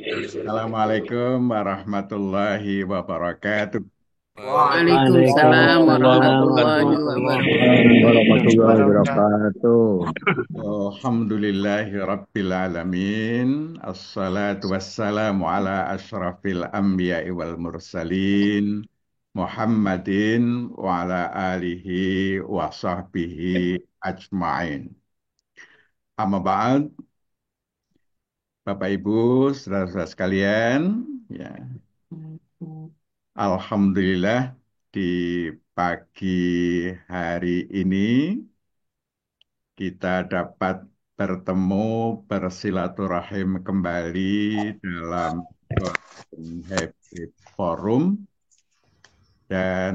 Assalamualaikum warahmatullahi wabarakatuh. Waalaikumsalam Waalaikumsalam warahmatullahi warahmatullahi wabarakatuh. warahmatullahi wabarakatuh. Alhamdulillahi Rabbil Alamin. Assalatu wassalamu ala ashrafil anbiya'i wal mursalin. Muhammadin wa ala alihi wa sahbihi ajma'in. Amma ba'd, Bapak Ibu, saudara-saudara sekalian, ya, Alhamdulillah di pagi hari ini kita dapat bertemu bersilaturahim kembali dalam Golden Habit Forum dan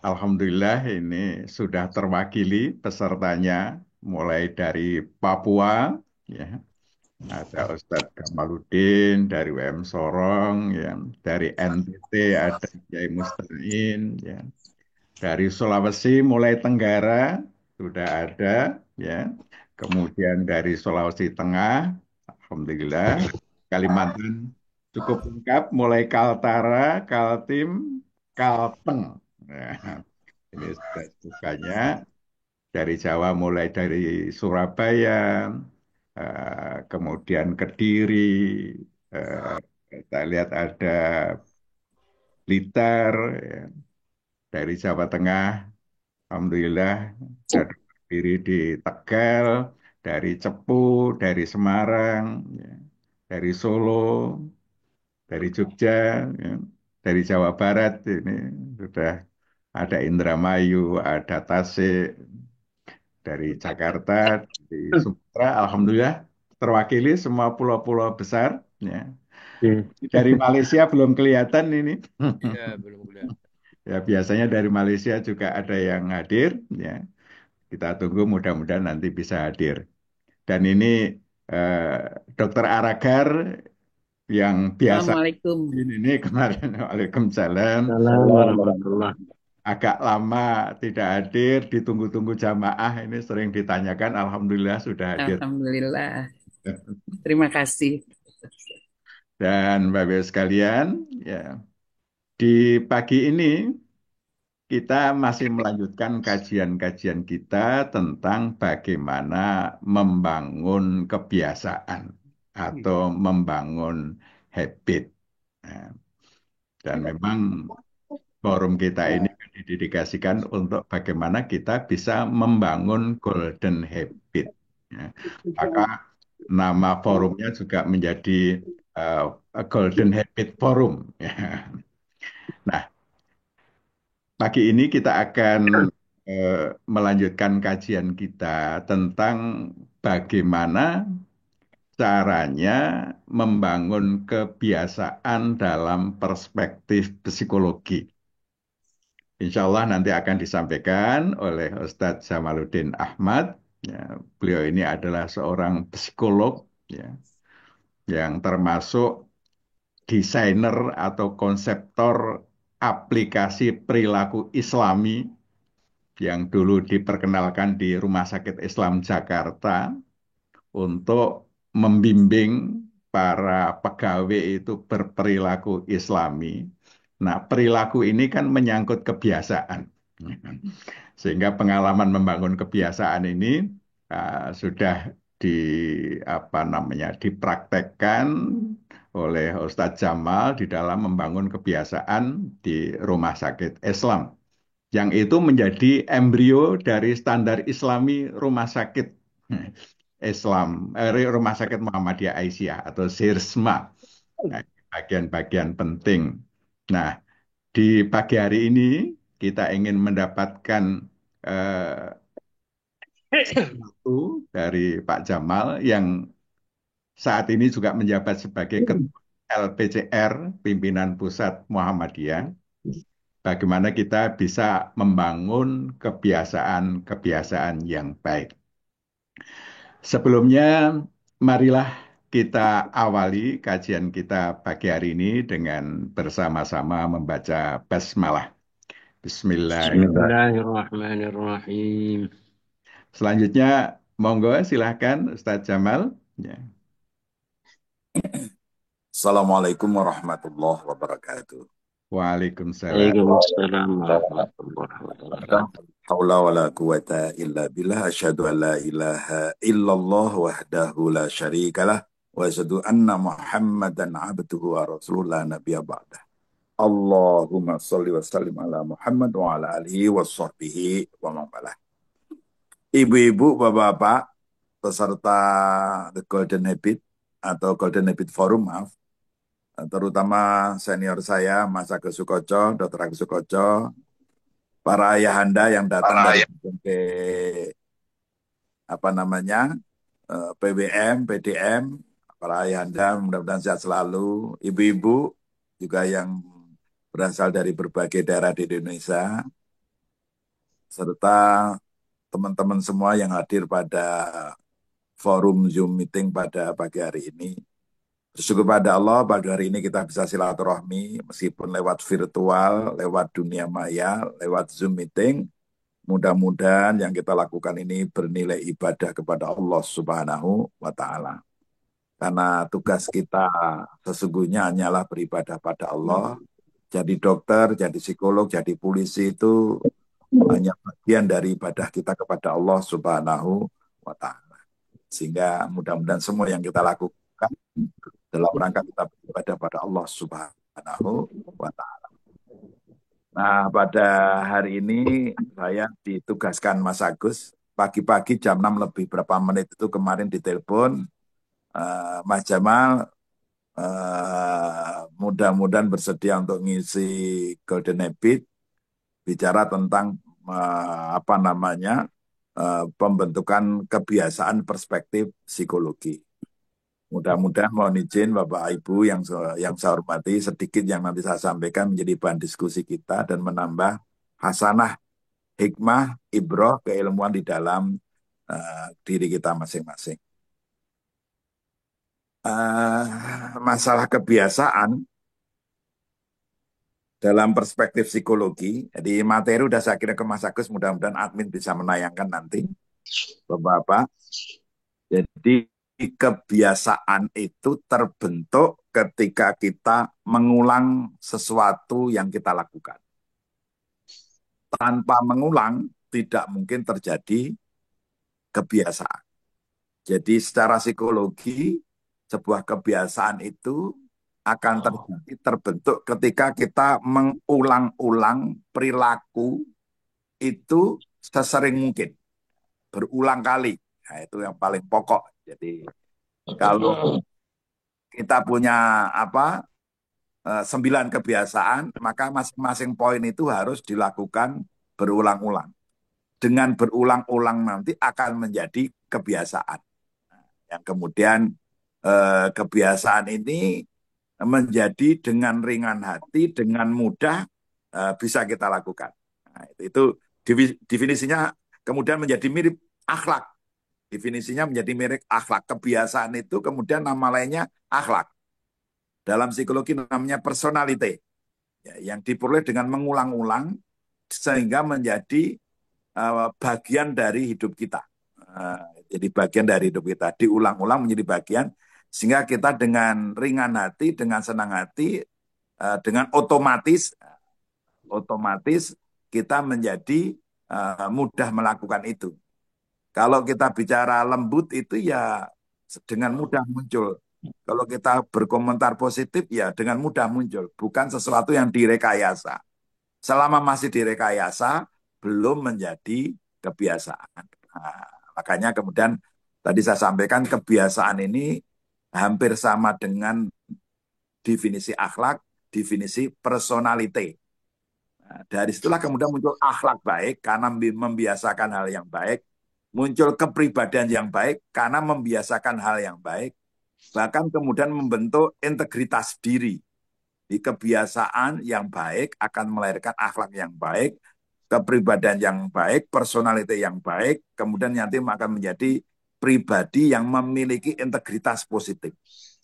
Alhamdulillah ini sudah terwakili pesertanya mulai dari Papua, ya, ada Ustadz Kamaludin dari WM Sorong, ya, dari NTT ada Kiai Mustain, ya. Dari Sulawesi mulai Tenggara sudah ada, ya. Kemudian dari Sulawesi Tengah, Alhamdulillah. Kalimantan cukup lengkap, mulai Kaltara, Kaltim, Kalteng. Nah, ini sudah cukup banyak. Dari Jawa mulai dari Surabaya, kemudian Kediri, eh, kita lihat ada Blitar, ya. Dari Jawa Tengah Alhamdulillah sudah berdiri di Tegal, dari Cepu, dari Semarang, ya, dari Solo, dari Jogja, ya, dari Jawa Barat ini sudah ada Indramayu, ada Tasik, dari Jakarta, di Sumatera, Alhamdulillah terwakili semua pulau-pulau besar. Ya. Dari Malaysia belum kelihatan ini. Iya, belum kelihatan. Ya, biasanya dari Malaysia juga ada yang hadir. Ya. Kita tunggu mudah-mudahan nanti bisa hadir. Dan ini eh, Dokter Aragar yang biasa Assalamualaikum. ini kemarin, Waalaikumsalam, Salam warahmatullahi. agak lama tidak hadir, ditunggu-tunggu jamaah ini sering ditanyakan, Alhamdulillah sudah hadir. Alhamdulillah. Terima kasih. Dan Bapak-Ibu sekalian, ya, di pagi ini kita masih melanjutkan kajian-kajian kita tentang bagaimana membangun kebiasaan atau membangun habit. Nah, dan memang forum kita ini kan didedikasikan untuk bagaimana kita bisa membangun golden habit. Ya, maka nama forumnya juga menjadi eh, Golden Habit Forum. Ya. Nah, pagi ini kita akan eh, melanjutkan kajian kita tentang bagaimana caranya membangun kebiasaan dalam perspektif psikologi. Insya Allah nanti akan disampaikan oleh Ustadz Jamaluddin Ahmad. Ya, beliau ini adalah seorang psikolog, ya, yang termasuk desainer atau konseptor aplikasi perilaku Islami yang dulu diperkenalkan di Rumah Sakit Islam Jakarta untuk membimbing para pegawai itu berperilaku Islami. Nah, perilaku ini kan menyangkut kebiasaan. Sehingga pengalaman membangun kebiasaan ini sudah di apa namanya dipraktekkan oleh Ustadz Jamal di dalam membangun kebiasaan di Rumah Sakit Islam yang itu menjadi embrio dari standar Islami rumah sakit Islam, Rumah Sakit Muhammadiyah Aisyah atau SIRSMA. Nah, bagian-bagian penting. Nah, di pagi hari ini kita ingin mendapatkan eh, sesuatu dari Pak Jamal yang saat ini juga menjabat sebagai Ketua LPCR, Pimpinan Pusat Muhammadiyah. Bagaimana kita bisa membangun kebiasaan-kebiasaan yang baik. Sebelumnya, marilah kita awali kajian kita pagi hari ini dengan bersama-sama membaca basmalah. Bismillahirrahmanirrahim. Bismillahirrahmanirrahim. Selanjutnya, monggo silahkan Ustadz Jamal. Ya. Assalamualaikum warahmatullahi wabarakatuh. Waalaikumsalam. Waalaikumsalam warahmatullahi wabarakatuh. Haula wala quwata illa billah asyhadu an la ilaha illallah wahdahu la syarikalah wa asyhadu anna Muhammadan abduhu wa rasuluhu la nabiyya ba'dah. Allahumma sholli wa sallim ala Muhammad wa ala alihi wa sahbihi wa man walah. Ibu-ibu, bapak-bapak, peserta The Golden Habit atau Golden Habit Forum, maaf, terutama senior saya, Mas Agus Sukoco, Dr. Agus Sukoco, para ayahanda yang datang dari berbagai PWM, PDM, para ayahanda mudah-mudahan sehat selalu, ibu-ibu juga yang berasal dari berbagai daerah di Indonesia, serta teman-teman semua yang hadir pada forum Zoom meeting pada pagi hari ini. Bersyukur pada Allah, pada hari ini kita bisa silaturahmi, meskipun lewat virtual, lewat dunia maya, lewat Zoom meeting. Mudah-mudahan yang kita lakukan ini bernilai ibadah kepada Allah Subhanahu wa Ta'ala. Karena tugas kita sesungguhnya hanyalah beribadah pada Allah. Jadi dokter, jadi psikolog, jadi polisi itu hanya bagian dari ibadah kita kepada Allah Subhanahu wa Ta'ala. Sehingga mudah-mudahan semua yang kita lakukan dalam rangka kita beribadah pada Allah Subhanahu wa Ta'ala. Nah, pada hari ini saya ditugaskan Mas Agus. Pagi-pagi jam 6 lebih berapa menit itu kemarin ditelepon Mas Jamal, mudah-mudahan bersedia untuk ngisi Golden Habit, bicara tentang pembentukan kebiasaan perspektif psikologi. Mudah-mudahan mohon izin Bapak Ibu yang saya hormati, sedikit yang nanti saya sampaikan menjadi bahan diskusi kita dan menambah hasanah, hikmah, ibroh, keilmuan di dalam diri kita masing-masing. Masalah kebiasaan dalam perspektif psikologi, jadi materi udah saya kira ke Mas Agus, mudah-mudahan admin bisa menayangkan nanti, Bapak-bapak. Jadi kebiasaan itu terbentuk ketika kita mengulang sesuatu yang kita lakukan. Tanpa mengulang, tidak mungkin terjadi kebiasaan. Jadi secara psikologi, sebuah kebiasaan itu akan terbentuk ketika kita mengulang-ulang perilaku itu sesering mungkin, berulang kali. Nah, itu yang paling pokok. Jadi kalau kita punya 9 kebiasaan, maka masing-masing poin itu harus dilakukan berulang-ulang. Dengan berulang-ulang nanti akan menjadi kebiasaan. Yang kemudian kebiasaan ini menjadi dengan ringan hati, dengan mudah bisa kita lakukan. Nah, itu definisinya kemudian menjadi mirip akhlak. Definisinya menjadi mirip akhlak. Kebiasaan itu kemudian nama lainnya akhlak. Dalam psikologi namanya personality. Ya, yang diperoleh dengan mengulang-ulang sehingga menjadi bagian dari hidup kita. Jadi bagian dari hidup kita. Diulang-ulang menjadi bagian. Sehingga kita dengan ringan hati, dengan senang hati, dengan otomatis kita menjadi mudah melakukan itu. Kalau kita bicara lembut itu ya dengan mudah muncul. Kalau kita berkomentar positif ya dengan mudah muncul. Bukan sesuatu yang direkayasa. Selama masih direkayasa, belum menjadi kebiasaan. Nah, makanya kemudian tadi saya sampaikan kebiasaan ini hampir sama dengan definisi akhlak, definisi personality. Nah, dari situlah kemudian muncul akhlak baik karena membiasakan hal yang baik, muncul kepribadian yang baik karena membiasakan hal yang baik, bahkan kemudian membentuk integritas diri. Di kebiasaan yang baik akan melahirkan akhlak yang baik, kepribadian yang baik, personality yang baik, kemudian nanti akan menjadi pribadi yang memiliki integritas positif.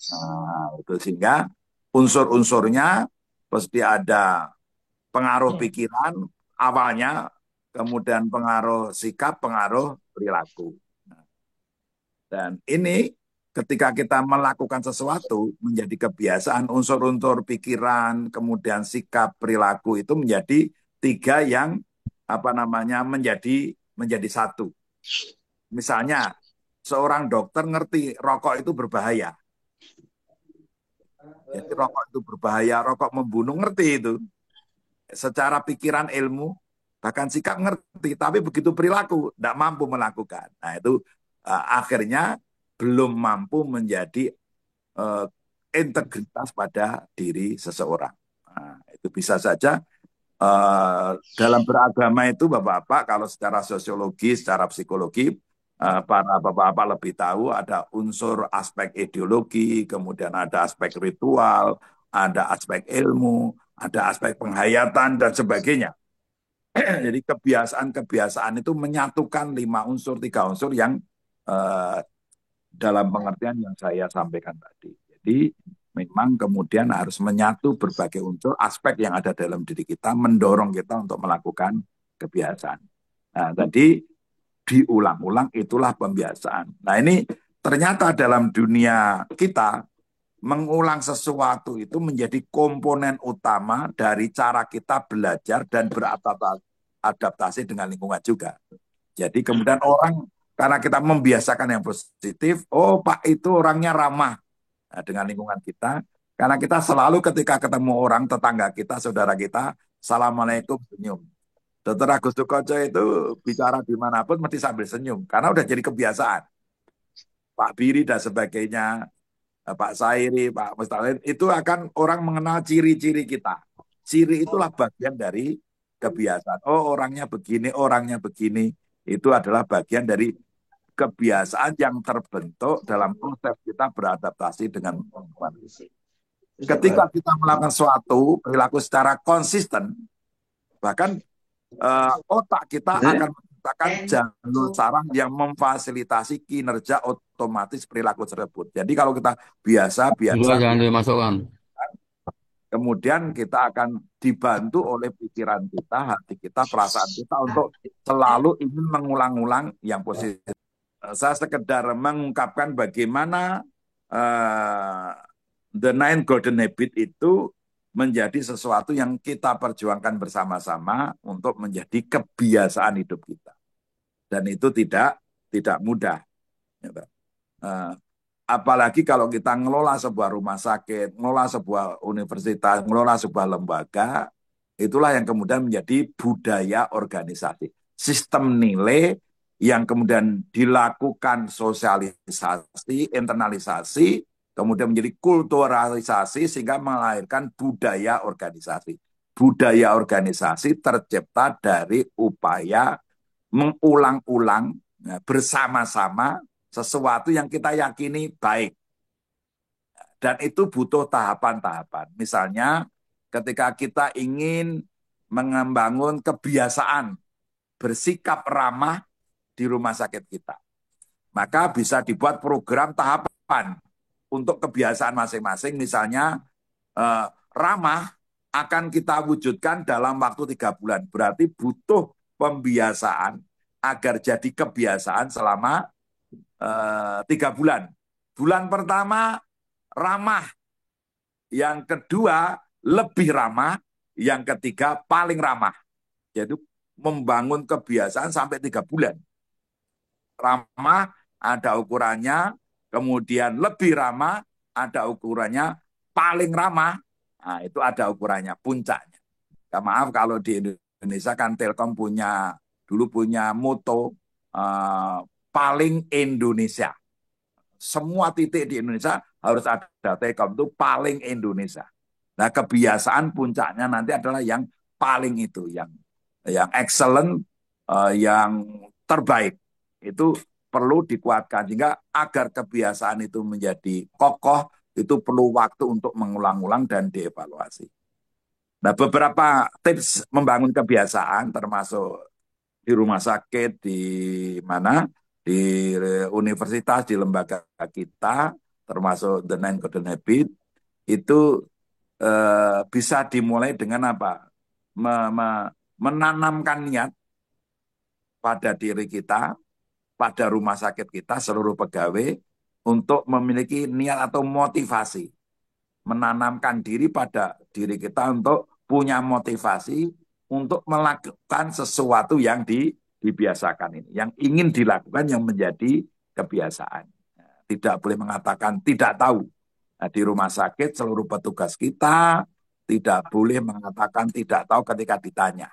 Nah, itu sehingga unsur-unsurnya pasti ada pengaruh pikiran awalnya, kemudian pengaruh sikap, pengaruh perilaku. Dan ini ketika kita melakukan sesuatu menjadi kebiasaan, unsur-unsur pikiran, kemudian sikap, perilaku itu menjadi tiga yang menjadi satu. Misalnya seorang dokter ngerti rokok itu berbahaya. Jadi rokok itu berbahaya, rokok membunuh, ngerti itu. Secara pikiran, ilmu, bahkan sikap ngerti, tapi begitu perilaku tidak mampu melakukan. Nah itu akhirnya belum mampu menjadi integritas pada diri seseorang. Nah, itu bisa saja dalam beragama itu Bapak-Bapak, kalau secara sosiologi, secara psikologi, para Bapak-Bapak lebih tahu ada unsur aspek ideologi, kemudian ada aspek ritual, ada aspek ilmu, ada aspek penghayatan, dan sebagainya. Jadi kebiasaan-kebiasaan itu menyatukan 5 unsur, 3 unsur yang dalam pengertian yang saya sampaikan tadi. Jadi memang kemudian harus menyatu berbagai unsur aspek yang ada dalam diri kita, mendorong kita untuk melakukan kebiasaan. Nah, tadi diulang-ulang itulah pembiasaan. Nah, ini ternyata dalam dunia kita mengulang sesuatu itu menjadi komponen utama dari cara kita belajar dan beradaptasi dengan lingkungan juga. Jadi kemudian orang, karena kita membiasakan yang positif, oh Pak itu orangnya ramah dengan lingkungan kita. Karena kita selalu ketika ketemu orang, tetangga kita, saudara kita, Assalamualaikum, senyum. Dr. Agus Sukoco itu bicara dimanapun mesti sambil senyum, karena udah jadi kebiasaan. Pak Biri dan sebagainya, Pak Sairi, Pak Mustalin, itu akan orang mengenal ciri-ciri kita. Ciri itulah bagian dari kebiasaan. Oh orangnya begini, orangnya begini. Itu adalah bagian dari kebiasaan yang terbentuk dalam proses kita beradaptasi dengan lingkungan. Ketika kita melakukan suatu perilaku secara konsisten, bahkan otak kita akan menciptakan jalur saraf yang memfasilitasi kinerja otomatis perilaku tersebut. Jadi kalau kita biasa jangan dimasukkan. kemudian kita akan dibantu oleh pikiran kita, hati kita, perasaan kita untuk selalu ingin mengulang-ulang yang positif. Saya sekedar mengungkapkan bagaimana The Nine Golden Habits itu menjadi sesuatu yang kita perjuangkan bersama-sama untuk menjadi kebiasaan hidup kita. Dan itu tidak mudah. Apalagi kalau kita ngelola sebuah rumah sakit, ngelola sebuah universitas, ngelola sebuah lembaga, itulah yang kemudian menjadi budaya organisasi. Sistem nilai yang kemudian dilakukan sosialisasi, internalisasi, kemudian menjadi kulturalisasi sehingga melahirkan budaya organisasi. Budaya organisasi tercipta dari upaya mengulang-ulang bersama-sama sesuatu yang kita yakini baik. Dan itu butuh tahapan-tahapan. Misalnya ketika kita ingin membangun kebiasaan bersikap ramah di rumah sakit kita, maka bisa dibuat program tahapan untuk kebiasaan masing-masing. Misalnya ramah akan kita wujudkan dalam waktu 3 bulan. Berarti butuh pembiasaan agar jadi kebiasaan selama 3 bulan. Bulan pertama ramah, yang kedua lebih ramah, yang ketiga paling ramah. Jadi membangun kebiasaan sampai 3 bulan. Ramah ada ukurannya, kemudian lebih ramah ada ukurannya, paling ramah, nah itu ada ukurannya, puncaknya. Maaf kalau di Indonesia kan Telkom dulu punya moto paling Indonesia. Semua titik di Indonesia harus ada Telkom, itu paling Indonesia. Nah kebiasaan puncaknya nanti adalah yang paling itu, yang excellent, yang terbaik. Itu perlu dikuatkan sehingga agar kebiasaan itu menjadi kokoh, itu perlu waktu untuk mengulang-ulang dan dievaluasi. Nah, beberapa tips membangun kebiasaan termasuk di rumah sakit, di mana, di universitas, di lembaga kita, termasuk The Nine Golden Habits, itu bisa dimulai dengan apa? Menanamkan niat pada diri kita, pada rumah sakit kita, seluruh pegawai, untuk memiliki niat atau motivasi, menanamkan diri pada diri kita untuk punya motivasi untuk melakukan sesuatu yang dibiasakan ini, yang ingin dilakukan, yang menjadi kebiasaan. Tidak boleh mengatakan tidak tahu. Nah, di rumah sakit seluruh petugas kita tidak boleh mengatakan tidak tahu ketika ditanya,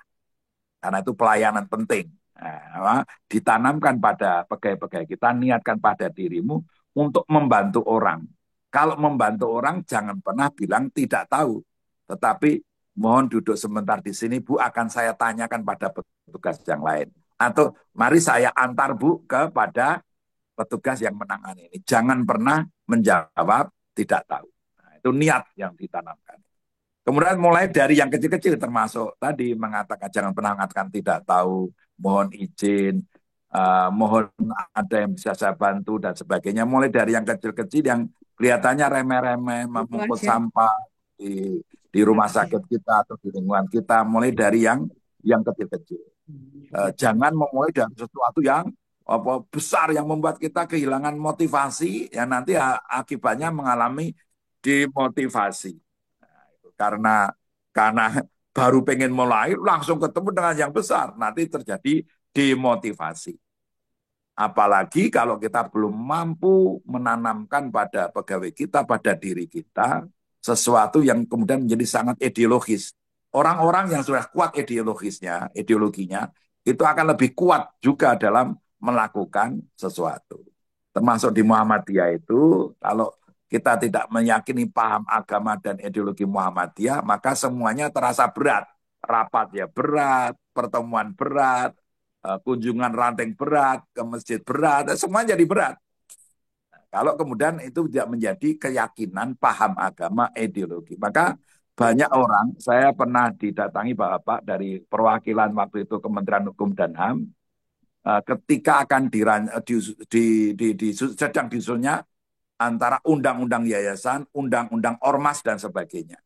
karena itu pelayanan penting. Nah, ditanamkan pada pegawai-pegawai kita, niatkan pada dirimu untuk membantu orang. Kalau membantu orang jangan pernah bilang tidak tahu, tetapi mohon duduk sebentar di sini Bu, akan saya tanyakan pada petugas yang lain. Atau mari saya antar Bu kepada petugas yang menangani ini. Jangan pernah menjawab tidak tahu. Nah, itu niat yang ditanamkan. Kemudian mulai dari yang kecil-kecil, termasuk tadi mengatakan jangan pernah mengatakan tidak tahu, mohon izin, mohon ada yang bisa saya bantu dan sebagainya. Mulai dari yang kecil-kecil yang kelihatannya remeh-remeh, memungut sampah di rumah sakit kita atau di lingkungan kita. Mulai dari yang kecil-kecil. Jangan memulai dari sesuatu yang besar yang membuat kita kehilangan motivasi, yang nanti akibatnya mengalami demotivasi. Karena baru pengen mulai langsung ketemu dengan yang besar, nanti terjadi demotivasi. Apalagi kalau kita belum mampu menanamkan pada pegawai kita, pada diri kita, sesuatu yang kemudian menjadi sangat ideologis. Orang-orang yang sudah kuat ideologinya, itu akan lebih kuat juga dalam melakukan sesuatu. Termasuk di Muhammadiyah itu, kalau kita tidak meyakini paham agama dan ideologi Muhammadiyah, maka semuanya terasa berat. Rapat ya berat, pertemuan berat, kunjungan ranting berat, ke masjid berat, semuanya jadi berat. Kalau kemudian itu tidak menjadi keyakinan, paham agama, ideologi. Maka banyak orang, saya pernah didatangi Bapak dari perwakilan waktu itu Kementerian Hukum dan HAM, ketika akan sedang disusunnya antara undang-undang yayasan, undang-undang ormas, dan sebagainya.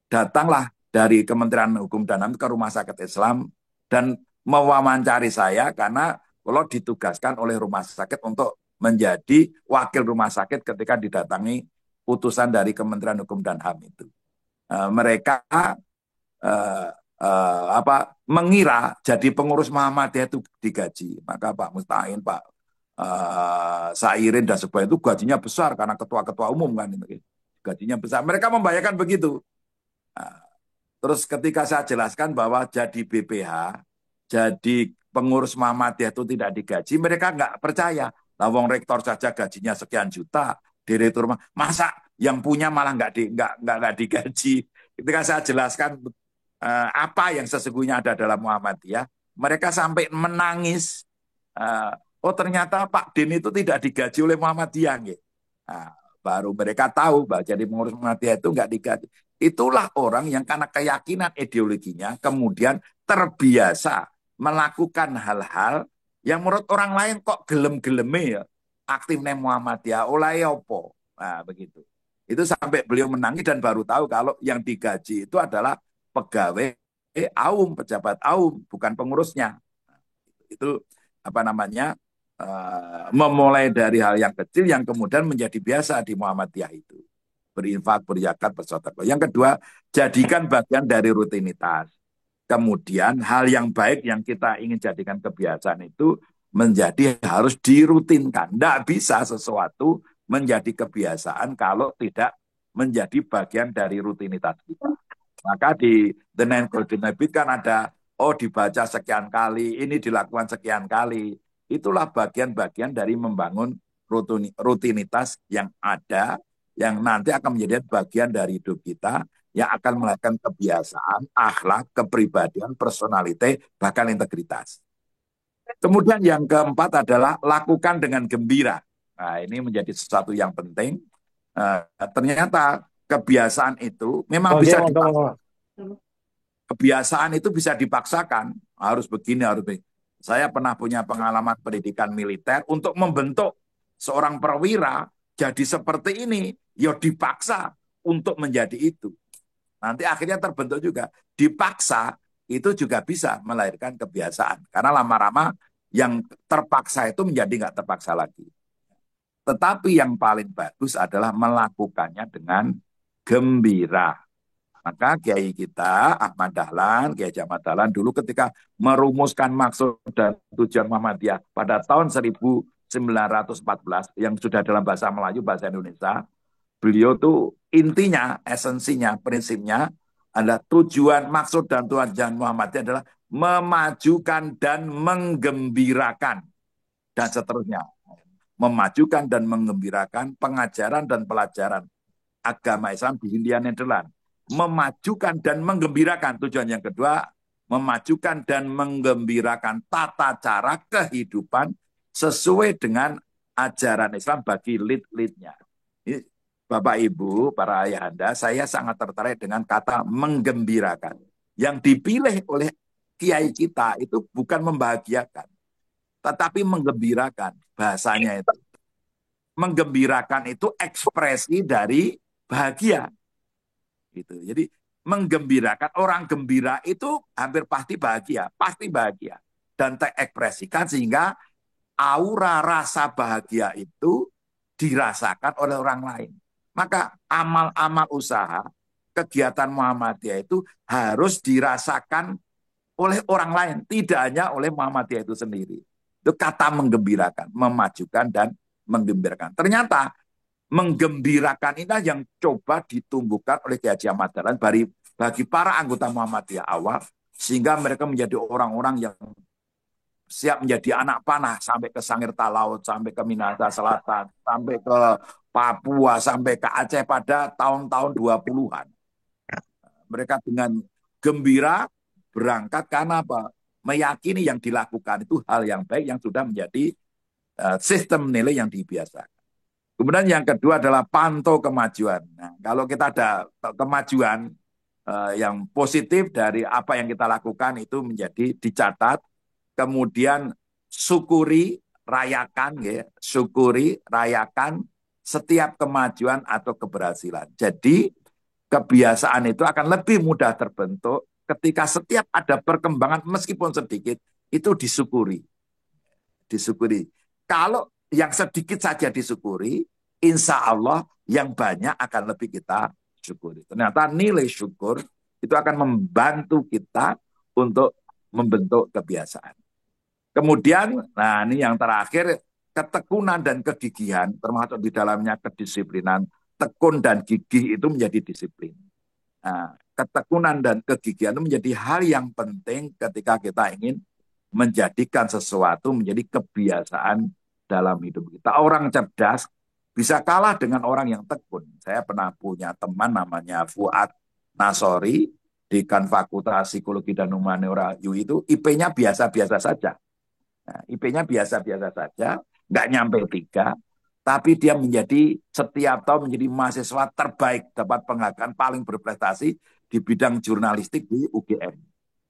Datanglah dari Kementerian Hukum dan HAM ke Rumah Sakit Islam dan mewawancari saya karena kalau ditugaskan oleh rumah sakit untuk menjadi wakil rumah sakit ketika didatangi utusan dari Kementerian Hukum dan HAM itu. Mereka mengira jadi pengurus Muhammadiyah itu digaji. Maka Pak Mustain, Pak Sairin dan sebagainya itu gajinya besar karena ketua-ketua umum kan, gajinya besar. Mereka membayangkan begitu. Terus ketika saya jelaskan bahwa jadi BPH, jadi pengurus Muhammadiyah itu tidak digaji, mereka nggak percaya. Lawang rektor saja gajinya sekian juta, direktur masa yang punya malah nggak digaji. Ketika saya jelaskan apa yang sesungguhnya ada dalam Muhammadiyah, mereka sampai menangis. Oh ternyata Pak Din itu tidak digaji oleh Muhammadiyah. Nah, baru mereka tahu bahwa jadi pengurus Muhammadiyah itu nggak digaji. Itulah orang yang karena keyakinan ideologinya kemudian terbiasa melakukan hal-hal yang menurut orang lain kok gelem-geleme ya, aktif nih Muhammadiyah oleh opo. Nah, begitu. Itu sampai beliau menangis dan baru tahu kalau yang digaji itu adalah pegawai AUM, pejabat AUM, bukan pengurusnya. Itu apa namanya? Memulai dari hal yang kecil yang kemudian menjadi biasa di Muhammadiyah itu. Berinfak, berzakat, bersedekah. Yang kedua, jadikan bagian dari rutinitas. Kemudian hal yang baik yang kita ingin jadikan kebiasaan itu menjadi harus dirutinkan. Tidak bisa sesuatu menjadi kebiasaan kalau tidak menjadi bagian dari rutinitas kita. Maka di The Nine Golden Habit kan ada, dibaca sekian kali, ini dilakukan sekian kali. Itulah bagian-bagian dari membangun rutinitas yang ada, yang nanti akan menjadi bagian dari hidup kita, yang akan melahirkan kebiasaan, akhlak, kepribadian, personality, bahkan integritas. Kemudian yang keempat adalah lakukan dengan gembira. Nah, ini menjadi sesuatu yang penting. Ternyata kebiasaan itu memang bisa dipaksakan. Kebiasaan itu bisa dipaksakan. Harus begini, harus begini. Saya pernah punya pengalaman pendidikan militer untuk membentuk seorang perwira jadi seperti ini. Ya dipaksa untuk menjadi itu. Nanti akhirnya terbentuk juga. Dipaksa itu juga bisa melahirkan kebiasaan. Karena lama-lama yang terpaksa itu menjadi nggak terpaksa lagi. Tetapi yang paling bagus adalah melakukannya dengan gembira. Maka Kiai kita, Ahmad Dahlan, Kiai Ahmad Dahlan dulu ketika merumuskan maksud dan tujuan Muhammadiyah pada tahun 1914 yang sudah dalam bahasa Melayu, bahasa Indonesia, beliau tuh intinya, esensinya, prinsipnya adalah tujuan, maksud dan tujuan Muhammadiyah adalah memajukan dan menggembirakan dan seterusnya. Memajukan dan menggembirakan pengajaran dan pelajaran agama Islam di Hindia Nederland. Memajukan dan menggembirakan. Tujuan yang kedua, memajukan dan menggembirakan tata cara kehidupan sesuai dengan ajaran Islam bagi lead-leadnya. Bapak Ibu, para ayahanda, saya sangat tertarik dengan kata menggembirakan. Yang dipilih oleh kiai kita itu bukan membahagiakan, tetapi menggembirakan. Bahasanya itu. Menggembirakan itu ekspresi dari bahagia. Gitu. Jadi menggembirakan, orang gembira itu hampir pasti bahagia dan terekspresikan sehingga aura rasa bahagia itu dirasakan oleh orang lain. Maka amal-amal usaha kegiatan Muhammadiyah itu harus dirasakan oleh orang lain, tidak hanya oleh Muhammadiyah itu sendiri. Itu kata menggembirakan, memajukan dan menggembirakan. Ternyata menggembirakan ini yang coba ditumbuhkan oleh Kiai Haji Ahmad Dahlan bagi para anggota Muhammadiyah awal, sehingga mereka menjadi orang-orang yang siap menjadi anak panah sampai ke Sangir Talaut, sampai ke Minahasa Selatan, sampai ke Papua, sampai ke Aceh pada tahun-tahun 20-an. Mereka dengan gembira berangkat karena apa? Meyakini yang dilakukan itu hal yang baik yang sudah menjadi sistem nilai yang dibiasakan. Kemudian yang kedua adalah pantau kemajuan. Nah, kalau kita ada kemajuan yang positif dari apa yang kita lakukan itu menjadi dicatat, kemudian syukuri, rayakan, ya, syukuri, rayakan setiap kemajuan atau keberhasilan. Jadi kebiasaan itu akan lebih mudah terbentuk ketika setiap ada perkembangan meskipun sedikit itu disyukuri. Disyukuri. Kalau yang sedikit saja disyukuri, insya Allah yang banyak akan lebih kita syukuri. Ternyata nilai syukur itu akan membantu kita untuk membentuk kebiasaan. Kemudian, nah ini yang terakhir, ketekunan dan kegigihan, termasuk di dalamnya kedisiplinan, tekun dan gigih itu menjadi disiplin. Nah, ketekunan dan kegigihan itu menjadi hal yang penting ketika kita ingin menjadikan sesuatu menjadi kebiasaan dalam hidup kita. Orang cerdas bisa kalah dengan orang yang tekun. Saya pernah punya teman namanya Fuad Nasori, dekan Fakultas Psikologi dan Humaniora UI itu IP-nya biasa-biasa saja. Nah, IP-nya biasa-biasa saja, nggak nyampe 3, tapi dia menjadi setiap tahun menjadi mahasiswa terbaik, dapat penghargaan paling berprestasi di bidang jurnalistik di UGM.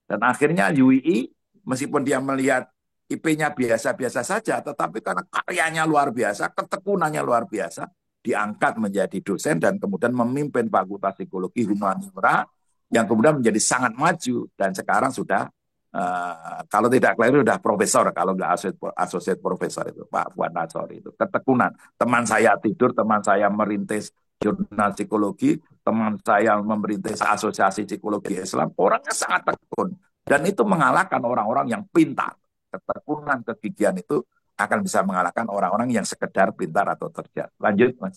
Dan akhirnya UI, meskipun dia melihat IP-nya biasa-biasa saja, tetapi karena karyanya luar biasa, ketekunannya luar biasa, diangkat menjadi dosen dan kemudian memimpin Fakultas Psikologi Humaniora yang kemudian menjadi sangat maju dan sekarang sudah kalau tidak keliru sudah profesor, kalau nggak associate profesor itu Pak Fuad Nasori itu. Ketekunan. Teman saya tidur, teman saya merintis jurnal psikologi, teman saya merintis asosiasi psikologi Islam, orangnya sangat tekun. Dan itu mengalahkan orang-orang yang pintar. Ketekunan, kegigihan itu akan bisa mengalahkan orang-orang yang sekedar pintar atau cerdas. Lanjut, Mas.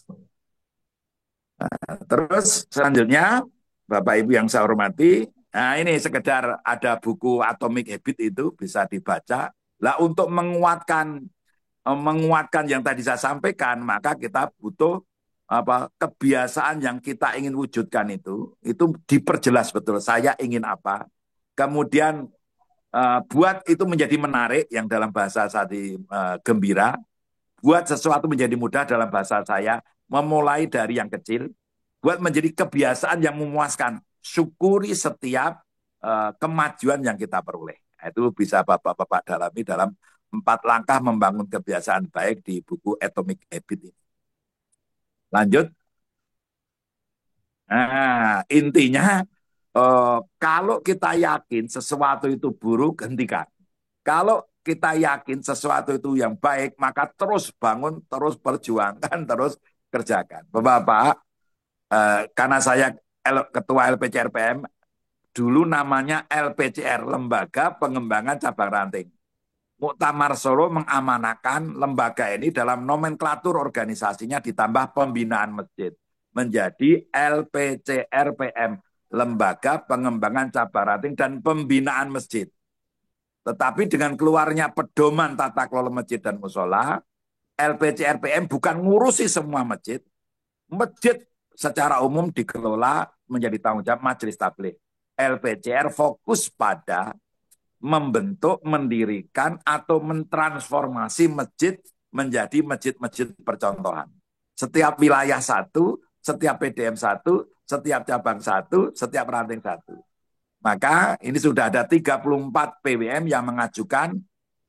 Nah, terus selanjutnya, Bapak Ibu yang saya hormati, nah ini sekedar ada buku Atomic Habit itu bisa dibaca. Lah untuk menguatkan yang tadi saya sampaikan, maka kita butuh kebiasaan yang kita ingin wujudkan itu diperjelas betul. Saya ingin apa. Kemudian buat itu menjadi menarik yang dalam bahasa saya gembira. Buat sesuatu menjadi mudah dalam bahasa saya memulai dari yang kecil. Buat menjadi kebiasaan yang memuaskan. Syukuri setiap kemajuan yang kita peroleh. Itu bisa Bapak-Bapak dalami dalam 4 langkah membangun kebiasaan baik di buku Atomic Habit ini. Lanjut. Nah, intinya kalau kita yakin sesuatu itu buruk, hentikan. Kalau kita yakin sesuatu itu yang baik, maka terus bangun, terus perjuangkan, terus kerjakan. Bapak-bapak, karena saya ketua LPCRPM, dulu namanya LPCR, Lembaga Pengembangan Cabang Ranting. Muktamar Solo mengamanahkan lembaga ini dalam nomenklatur organisasinya ditambah pembinaan masjid menjadi LPCRPM, Lembaga Pengembangan Cabang Ranting dan Pembinaan Masjid. Tetapi dengan keluarnya pedoman tata kelola masjid dan musola, LPCRPM bukan ngurusi semua masjid. Masjid secara umum dikelola menjadi tanggung jawab Majelis Tabligh. LPCR fokus pada membentuk, mendirikan, atau mentransformasi masjid menjadi masjid-masjid percontohan. Setiap wilayah satu, setiap PDM satu, setiap cabang satu, setiap ranting satu. Maka ini sudah ada 34 PWM yang mengajukan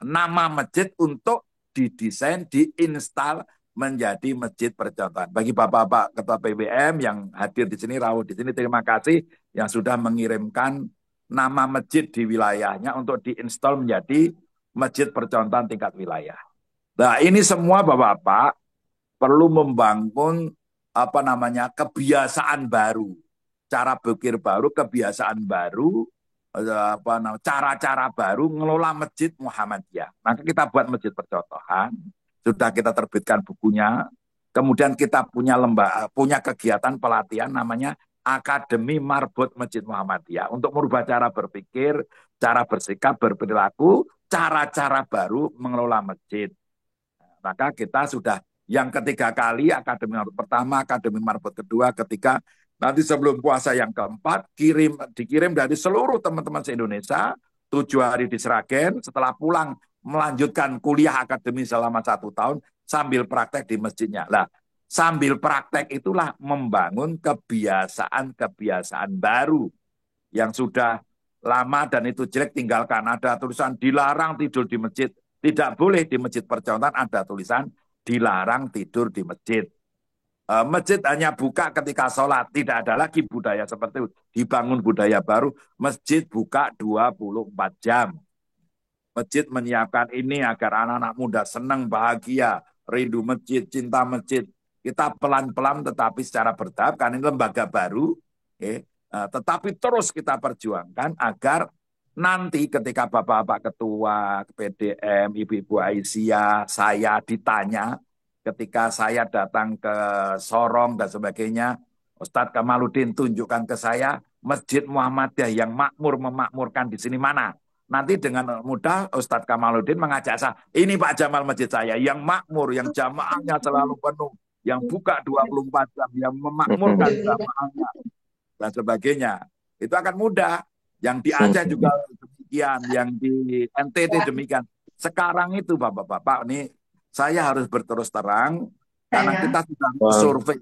nama masjid untuk didesain, diinstal menjadi masjid percontohan. Bagi Bapak-bapak Ketua PWM yang hadir di sini, rawuh di sini, terima kasih yang sudah mengirimkan nama masjid di wilayahnya untuk diinstal menjadi masjid percontohan tingkat wilayah. Nah, ini semua Bapak-bapak perlu membangun kebiasaan baru, cara berpikir baru, kebiasaan baru, cara-cara baru ngelola masjid Muhammadiyah. Maka kita buat masjid percontohan, sudah kita terbitkan bukunya. Kemudian kita punya kegiatan pelatihan namanya Akademi Marbot Masjid Muhammadiyah untuk merubah cara berpikir, cara bersikap, berperilaku, cara-cara baru mengelola masjid. Maka kita sudah yang ketiga kali Akademi Marbot pertama, Akademi Marbot kedua, ketiga, nanti sebelum puasa yang keempat dikirim dari seluruh teman-teman se-Indonesia, 7 hari di Sragen, setelah pulang melanjutkan kuliah akademi selama 1 tahun sambil praktek di masjidnya. Lah, sambil praktek itulah membangun kebiasaan-kebiasaan baru yang sudah lama dan itu jelek tinggalkan. Ada tulisan dilarang tidur di masjid. Tidak boleh di masjid percontohan ada tulisan dilarang tidur di masjid. Masjid hanya buka ketika sholat. Tidak ada lagi budaya seperti itu. Dibangun budaya baru. Masjid buka 24 jam. Masjid menyiapkan ini agar anak-anak muda senang, bahagia, rindu masjid, cinta masjid. Kita pelan-pelan tetapi secara bertahap, karena ini lembaga baru, tetapi terus kita perjuangkan agar nanti ketika Bapak-Bapak Ketua, PDM, Ibu-Ibu Aisyah, saya ditanya, ketika saya datang ke Sorong dan sebagainya, Ustadz Kamaluddin tunjukkan ke saya Masjid Muhammadiyah yang makmur, memakmurkan di sini mana? Nanti dengan mudah Ustadz Kamaluddin mengajak saya, ini Pak Jamal masjid saya yang makmur, yang jamaahnya selalu penuh, yang buka 24 jam, yang memakmurkan jamaahnya dan sebagainya. Itu akan mudah. Yang di Aceh juga demikian, yang di NTT demikian. Sekarang itu Bapak-bapak, ini saya harus berterus terang karena kita sudah survei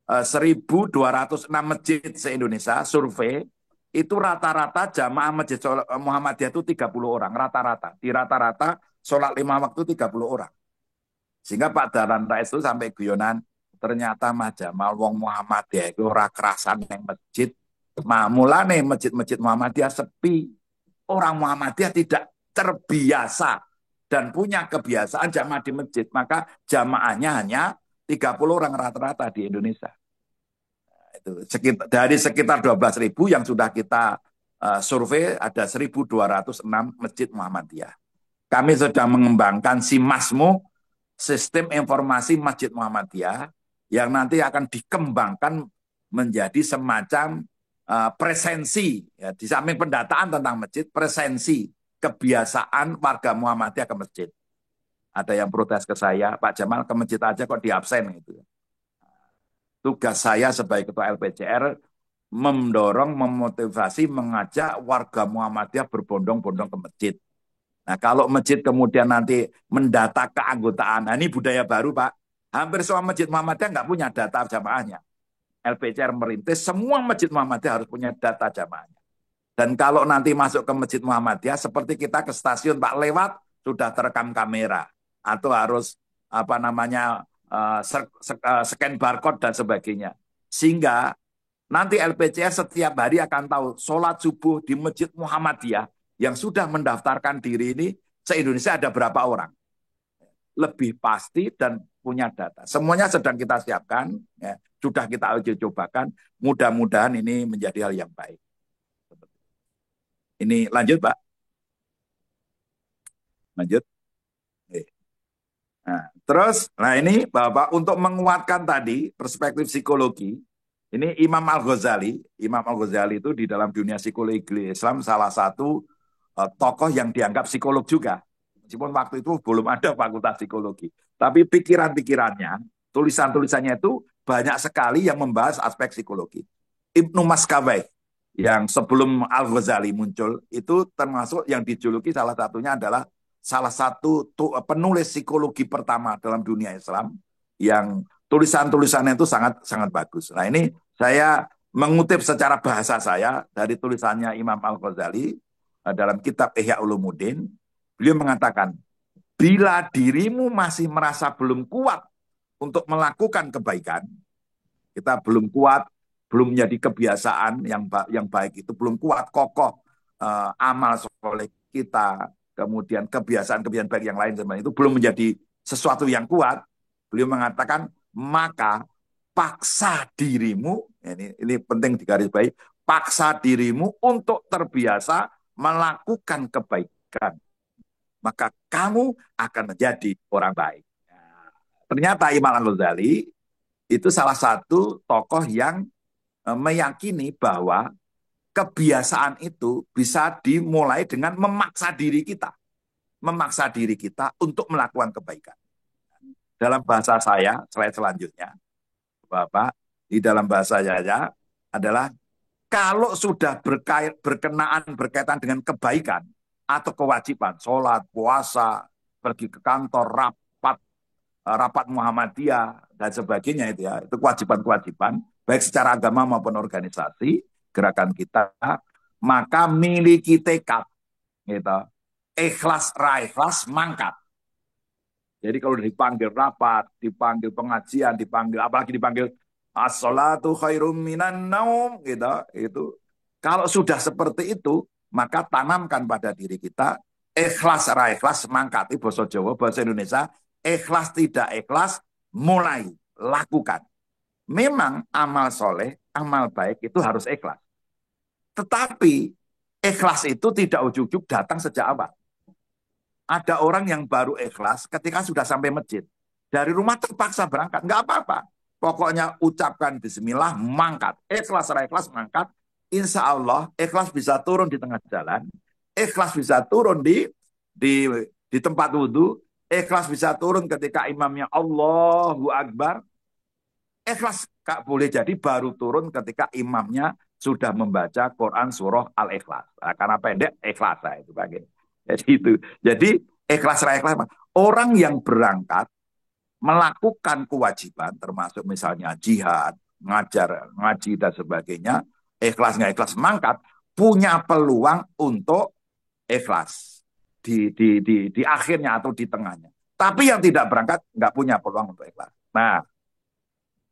1.206 masjid se-Indonesia, survei itu rata-rata jamaah masjid Muhammadiyah itu 30 orang rata-rata. Di rata-rata sholat 5 waktu 30 orang. Sehingga Pak Dalan Rais itu sampai guyonan, ternyata Mas Jamal wong Muhammadiyah itu ora kerasan yang masjid. Mulane masjid-masjid Muhammadiyah sepi. Orang Muhammadiyah tidak terbiasa dan punya kebiasaan jamaah di masjid. Maka jamaahnya hanya 30 orang rata-rata di Indonesia. Itu dari sekitar 12.000 yang sudah kita survei ada 1.206 masjid Muhammadiyah. Kami sedang mengembangkan SIMASMU, Sistem Informasi Masjid Muhammadiyah, yang nanti akan dikembangkan menjadi semacam presensi, ya, di samping pendataan tentang masjid, presensi kebiasaan warga Muhammadiyah ke masjid. Ada yang protes ke saya, Pak Jamal ke masjid aja kok diabsen gitu. Tugas saya sebagai Ketua LPCR mendorong, memotivasi, mengajak warga Muhammadiyah berbondong-bondong ke masjid. Nah, kalau masjid kemudian nanti mendata keanggotaan, nah ini budaya baru Pak. Hampir semua masjid Muhammadiyah nggak punya data jamaahnya. LPCR merintis, semua masjid Muhammadiyah harus punya data jamaahnya. Dan kalau nanti masuk ke masjid Muhammadiyah, seperti kita ke stasiun Pak lewat, sudah terekam kamera. Atau harus scan barcode dan sebagainya. Sehingga nanti LPCR setiap hari akan tahu sholat subuh di Masjid Muhammadiyah yang sudah mendaftarkan diri ini se-Indonesia ada berapa orang. Lebih pasti dan punya data. Semuanya sedang kita siapkan, ya, sudah kita uji cobakan. Mudah-mudahan ini menjadi hal yang baik. Ini lanjut, Pak. Lanjut. Nah ini Bapak untuk menguatkan tadi perspektif psikologi, ini Imam Al-Ghazali itu di dalam dunia psikologi Islam salah satu tokoh yang dianggap psikolog juga. Meskipun waktu itu belum ada fakultas psikologi. Tapi pikiran-pikirannya, tulisan-tulisannya itu banyak sekali yang membahas aspek psikologi. Ibnu Maskawai yang sebelum Al-Ghazali muncul itu termasuk yang dijuluki salah satunya adalah salah satu penulis psikologi pertama dalam dunia Islam yang tulisan-tulisannya itu sangat sangat bagus. Nah ini saya mengutip secara bahasa saya dari tulisannya Imam Al-Ghazali dalam kitab Ihya Ulumuddin. Beliau mengatakan, bila dirimu masih merasa belum kuat untuk melakukan kebaikan, kita belum kuat, belum menjadi kebiasaan yang baik itu, belum kuat, kokoh amal soleh kita, kemudian kebiasaan-kebiasaan baik yang lain sebenarnya itu belum menjadi sesuatu yang kuat, beliau mengatakan, maka paksa dirimu, ini penting digarisbawahi, paksa dirimu untuk terbiasa melakukan kebaikan. Maka kamu akan menjadi orang baik. Ternyata Imam Al-Ghazali itu salah satu tokoh yang meyakini bahwa kebiasaan itu bisa dimulai dengan memaksa diri kita. Memaksa diri kita untuk melakukan kebaikan. Dalam bahasa saya, slide selanjutnya, Bapak, di dalam bahasa saya adalah kalau sudah berkaitan dengan kebaikan atau kewajiban, sholat, puasa, pergi ke kantor, rapat Muhammadiyah, dan sebagainya itu ya, itu kewajiban-kewajiban, baik secara agama maupun organisasi, gerakan kita, maka miliki tekad, gitu. Ikhlas, ikhlas, mangkat. Jadi kalau dipanggil rapat, dipanggil pengajian, apalagi dipanggil as-salatu khairum minan naum, gitu, itu. Kalau sudah seperti itu, maka tanamkan pada diri kita ikhlas, ikhlas, mangkat. Itu bahasa Jawa, bahasa Indonesia, ikhlas tidak ikhlas, mulai lakukan. Memang amal soleh, amal baik itu harus ikhlas. Tetapi ikhlas itu tidak ujuk-ujuk datang sejak awal. Ada orang yang baru ikhlas ketika sudah sampai masjid. Dari rumah terpaksa berangkat. Nggak apa-apa. Pokoknya ucapkan bismillah, mangkat. Ikhlas, ikhlas, mangkat. Insya Allah ikhlas bisa turun di tengah jalan. Ikhlas bisa turun di tempat wudhu. Ikhlas bisa turun ketika imamnya Allahu Akbar. Ikhlas boleh jadi baru turun ketika imamnya sudah membaca Quran surah Al-Ikhlas. Nah, karena pendek, ikhlas. Nah, itu bagian. Jadi ikhlas. Orang yang berangkat melakukan kewajiban termasuk misalnya jihad, ngaji dan sebagainya, ikhlas nggak ikhlas mangkat, punya peluang untuk ikhlas di akhirnya atau di tengahnya. Tapi yang tidak berangkat nggak punya peluang untuk ikhlas. Nah,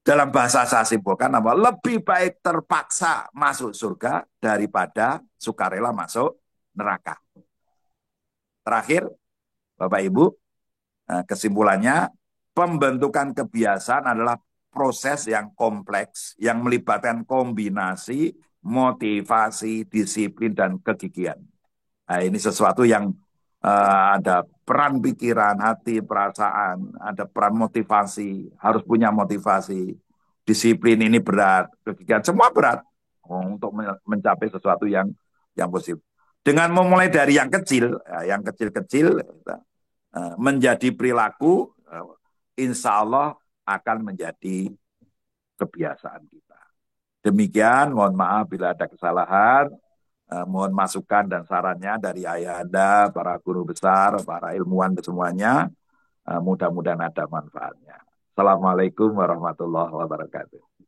dalam bahasa saya simpulkan apa? Lebih baik terpaksa masuk surga daripada sukarela masuk neraka. Terakhir, Bapak Ibu, kesimpulannya, pembentukan kebiasaan adalah proses yang kompleks, yang melibatkan kombinasi, motivasi, disiplin, dan kegigihan. Nah, ini sesuatu yang ada peran pikiran, hati, perasaan, ada peran motivasi, harus punya motivasi, disiplin ini berat, kegigihan, semua berat untuk mencapai sesuatu yang positif. Dengan memulai dari yang kecil-kecil menjadi perilaku, insya Allah akan menjadi kebiasaan kita. Demikian, mohon maaf bila ada kesalahan, mohon masukan dan sarannya dari ayahanda, para guru besar, para ilmuwan semuanya, mudah-mudahan ada manfaatnya. Assalamualaikum warahmatullahi wabarakatuh.